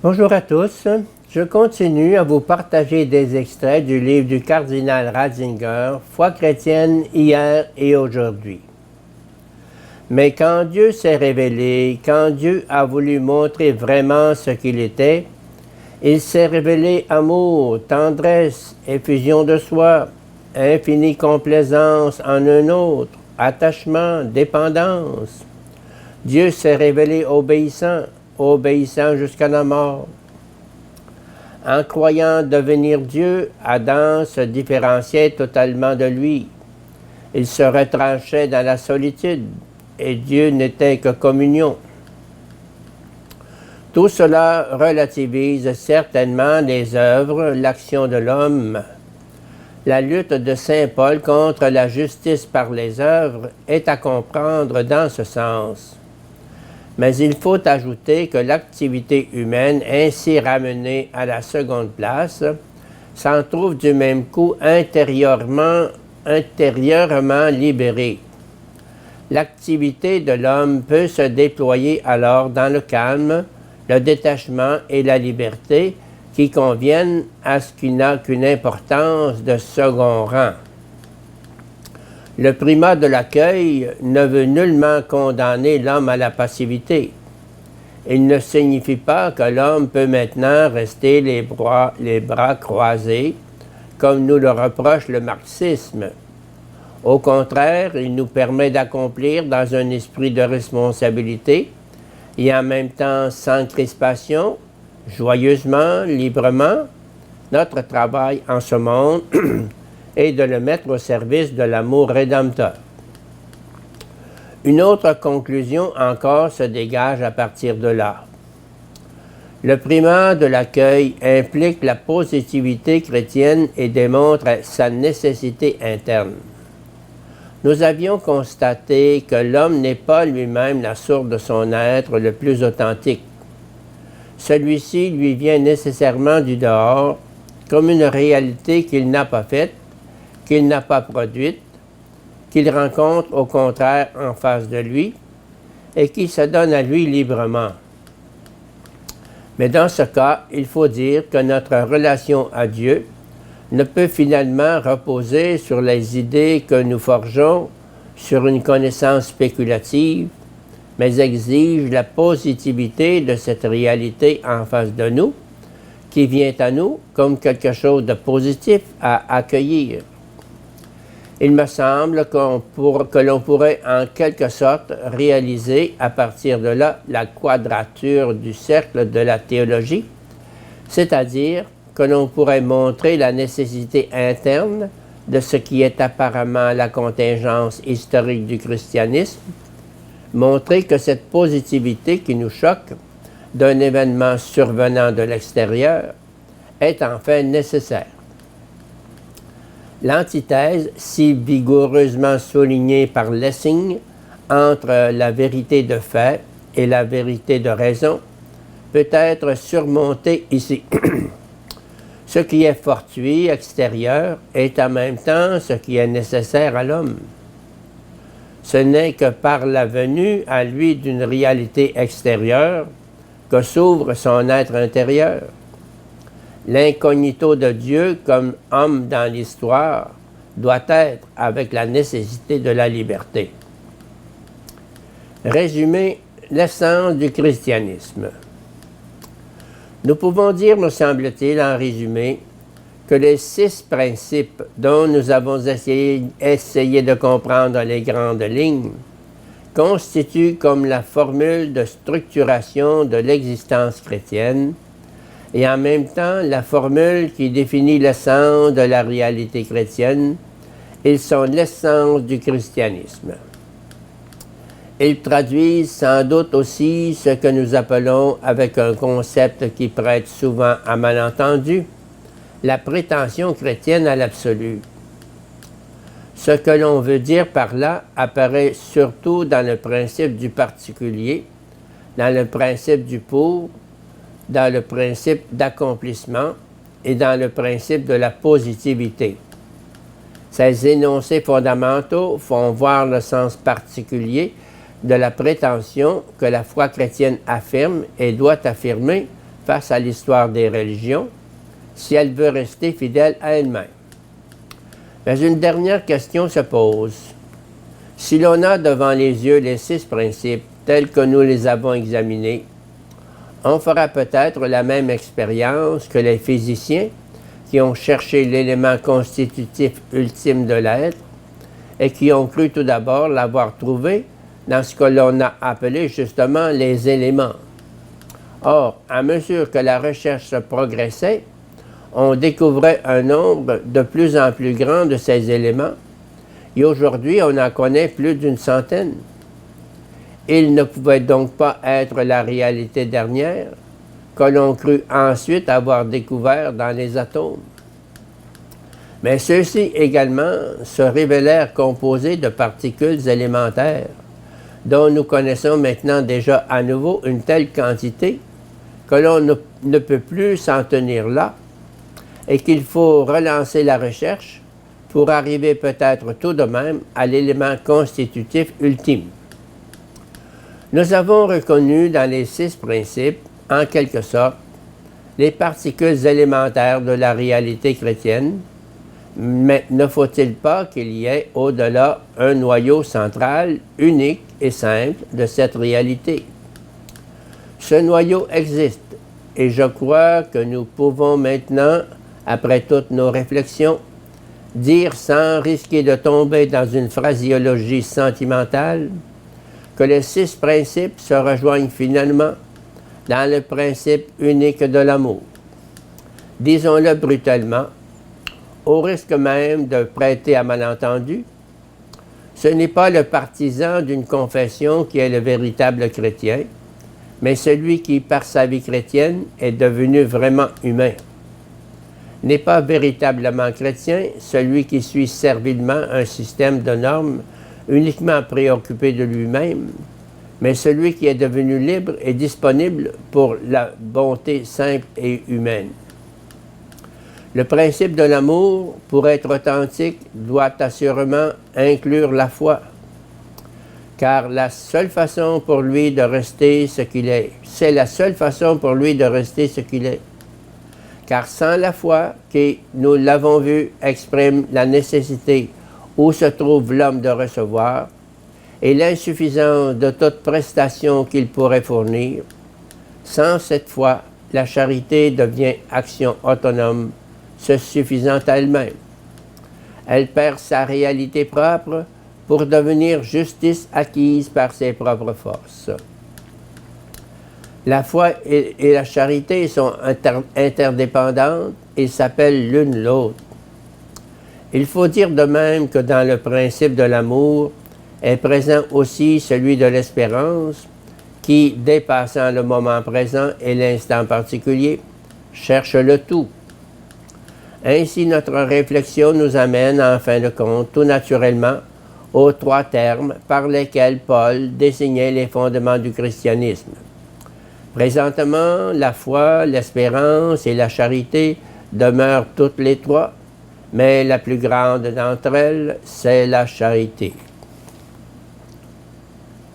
Bonjour à tous. Je continue à vous partager des extraits du livre du cardinal Ratzinger, Foi chrétienne hier et aujourd'hui. Mais quand Dieu s'est révélé, quand Dieu a voulu montrer vraiment ce qu'il était, il s'est révélé amour, tendresse, effusion de soi, infinie complaisance en un autre, attachement, dépendance. Dieu s'est révélé obéissant jusqu'à la mort. En croyant devenir Dieu, Adam se différenciait totalement de lui. Il se retranchait dans la solitude, et Dieu n'était que communion. Tout cela relativise certainement les œuvres, l'action de l'homme. La lutte de saint Paul contre la justice par les œuvres est à comprendre dans ce sens. Mais il faut ajouter que l'activité humaine, ainsi ramenée à la seconde place, s'en trouve du même coup intérieurement libérée. L'activité de l'homme peut se déployer alors dans le calme, le détachement et la liberté qui conviennent à ce qui n'a qu'une importance de second rang. Le primat de l'accueil ne veut nullement condamner l'homme à la passivité. Il ne signifie pas que l'homme peut maintenant rester les bras croisés, comme nous le reproche le marxisme. Au contraire, il nous permet d'accomplir dans un esprit de responsabilité et en même temps sans crispation, joyeusement, librement, notre travail en ce monde et de le mettre au service de l'amour rédempteur. Une autre conclusion encore se dégage à partir de là. Le primat de l'accueil implique la positivité chrétienne et démontre sa nécessité interne. Nous avions constaté que l'homme n'est pas lui-même la source de son être le plus authentique. Celui-ci lui vient nécessairement du dehors, comme une réalité qu'il n'a pas faite, qu'il n'a pas produite, qu'il rencontre au contraire en face de lui et qui se donne à lui librement. Mais dans ce cas, il faut dire que notre relation à Dieu ne peut finalement reposer sur les idées que nous forgeons, sur une connaissance spéculative, mais exige la positivité de cette réalité en face de nous, qui vient à nous comme quelque chose de positif à accueillir. Il me semble que l'on pourrait en quelque sorte réaliser à partir de là la quadrature du cercle de la théologie, c'est-à-dire que l'on pourrait montrer la nécessité interne de ce qui est apparemment la contingence historique du christianisme, montrer que cette positivité qui nous choque d'un événement survenant de l'extérieur est enfin nécessaire. L'antithèse, si vigoureusement soulignée par Lessing entre la vérité de fait et la vérité de raison, peut être surmontée ici. Ce qui est fortuit, extérieur, est en même temps ce qui est nécessaire à l'homme. Ce n'est que par la venue à lui d'une réalité extérieure que s'ouvre son être intérieur. L'incognito de Dieu comme homme dans l'histoire doit être avec la nécessité de la liberté. Résumer l'essence du christianisme. Nous pouvons dire, me semble-t-il, en résumé, que les 6 principes dont nous avons essayé de comprendre les grandes lignes constituent comme la formule de structuration de l'existence chrétienne et en même temps la formule qui définit l'essence de la réalité chrétienne. Ils sont l'essence du christianisme. Ils traduisent sans doute aussi ce que nous appelons, avec un concept qui prête souvent à malentendu, la prétention chrétienne à l'absolu. Ce que l'on veut dire par là apparaît surtout dans le principe du particulier, dans le principe du pour, dans le principe d'accomplissement et dans le principe de la positivité. Ces énoncés fondamentaux font voir le sens particulier de la prétention que la foi chrétienne affirme et doit affirmer face à l'histoire des religions, si elle veut rester fidèle à elle-même. Mais une dernière question se pose. Si l'on a devant les yeux les 6 principes tels que nous les avons examinés, on fera peut-être la même expérience que les physiciens qui ont cherché l'élément constitutif ultime de l'être et qui ont cru tout d'abord l'avoir trouvé dans ce que l'on a appelé justement les éléments. Or, à mesure que la recherche progressait, on découvrait un nombre de plus en plus grand de ces éléments, et aujourd'hui on en connaît plus d'une centaine. Ils ne pouvaient donc pas être la réalité dernière que l'on crut ensuite avoir découvert dans les atomes. Mais ceux-ci également se révélèrent composés de particules élémentaires, dont nous connaissons maintenant déjà à nouveau une telle quantité que l'on ne peut plus s'en tenir là et qu'il faut relancer la recherche pour arriver peut-être tout de même à l'élément constitutif ultime. Nous avons reconnu dans les 6 principes, en quelque sorte, les particules élémentaires de la réalité chrétienne, mais ne faut-il pas qu'il y ait au-delà un noyau central, unique et simple de cette réalité? Ce noyau existe et je crois que nous pouvons maintenant, après toutes nos réflexions, dire sans risquer de tomber dans une phraséologie sentimentale que les 6 principes se rejoignent finalement dans le principe unique de l'amour. Disons-le brutalement, au risque même de prêter à malentendu, ce n'est pas le partisan d'une confession qui est le véritable chrétien, mais celui qui, par sa vie chrétienne, est devenu vraiment humain. N'est pas véritablement chrétien celui qui suit servilement un système de normes uniquement préoccupé de lui-même, mais celui qui est devenu libre et disponible pour la bonté simple et humaine. Le principe de l'amour, pour être authentique, doit assurément inclure la foi, car la seule façon pour lui de rester ce qu'il est, c'est la seule façon pour lui de rester ce qu'il est. Car sans la foi, qui, nous l'avons vu, exprime la nécessité où se trouve l'homme de recevoir, et l'insuffisance de toute prestation qu'il pourrait fournir, sans cette foi, la charité devient action autonome, se suffisant à elle-même. Elle perd sa réalité propre pour devenir justice acquise par ses propres forces. La foi et la charité sont interdépendantes et s'appellent l'une l'autre. Il faut dire de même que dans le principe de l'amour est présent aussi celui de l'espérance qui, dépassant le moment présent et l'instant particulier, cherche le tout. Ainsi, notre réflexion nous amène, en fin de compte, tout naturellement, aux 3 termes par lesquels Paul désignait les fondements du christianisme. Présentement, la foi, l'espérance et la charité demeurent toutes les 3, mais la plus grande d'entre elles, c'est la charité.